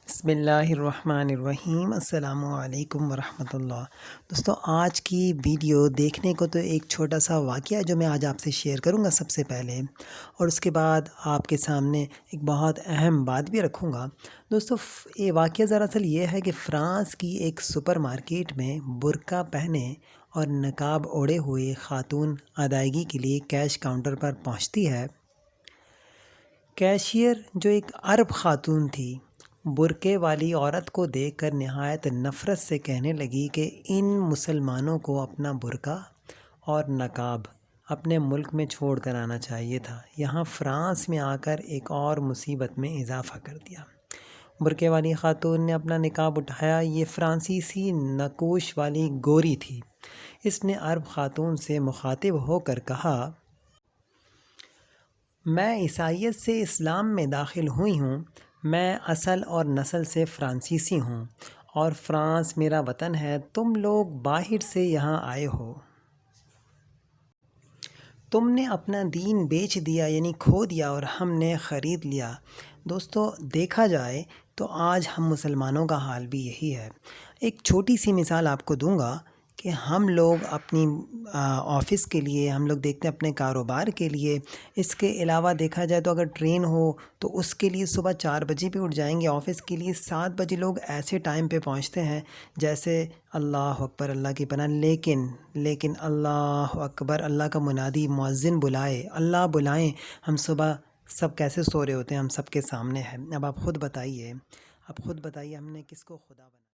بسم اللہ الرحمن الرحیم۔ السلام علیکم ورحمۃ اللہ۔ دوستو، آج کی ویڈیو دیکھنے کو تو ایک چھوٹا سا واقعہ ہے جو میں آج آپ سے شیئر کروں گا سب سے پہلے، اور اس کے بعد آپ کے سامنے ایک بہت اہم بات بھی رکھوں گا۔ دوستو، یہ واقعہ دراصل یہ ہے کہ فرانس کی ایک سپر مارکیٹ میں برقع پہنے اور نقاب اوڑھے ہوئے خاتون ادائیگی کے لیے کیش کاؤنٹر پر پہنچتی ہے۔ کیشیئر، جو ایک عرب خاتون تھی، برقعے والی عورت کو دیکھ کر نہایت نفرت سے کہنے لگی کہ ان مسلمانوں کو اپنا برقع اور نقاب اپنے ملک میں چھوڑ کر آنا چاہیے تھا۔ یہاں فرانس میں آ کر ایک اور مصیبت میں اضافہ کر دیا۔ برقعے والی خاتون نے اپنا نقاب اٹھایا۔ یہ فرانسیسی نقوش والی گوری تھی۔ اس نے عرب خاتون سے مخاطب ہو کر کہا، میں عیسائیت سے اسلام میں داخل ہوئی ہوں۔ میں اصل اور نسل سے فرانسیسی ہوں اور فرانس میرا وطن ہے۔ تم لوگ باہر سے یہاں آئے ہو۔ تم نے اپنا دین بیچ دیا، یعنی کھو دیا، اور ہم نے خرید لیا۔ دوستو، دیکھا جائے تو آج ہم مسلمانوں کا حال بھی یہی ہے۔ ایک چھوٹی سی مثال آپ کو دوں گا کہ ہم لوگ اپنی آفس کے لیے، ہم لوگ دیکھتے ہیں اپنے کاروبار کے لیے، اس کے علاوہ دیکھا جائے تو اگر ٹرین ہو تو اس کے لیے صبح 4 بجے بھی اٹھ جائیں گے۔ آفس کے لیے 7 بجے لوگ ایسے ٹائم پہ پہنچتے ہیں جیسے اللہ اکبر، اللہ کی پناہ، لیکن اللہ اکبر، اللہ کا منادی مؤذن بلائے، اللہ بلائیں، ہم صبح سب کیسے سو رہے ہوتے ہیں، ہم سب کے سامنے ہے۔ اب آپ خود بتائیے ہم نے کس کو خدا بنا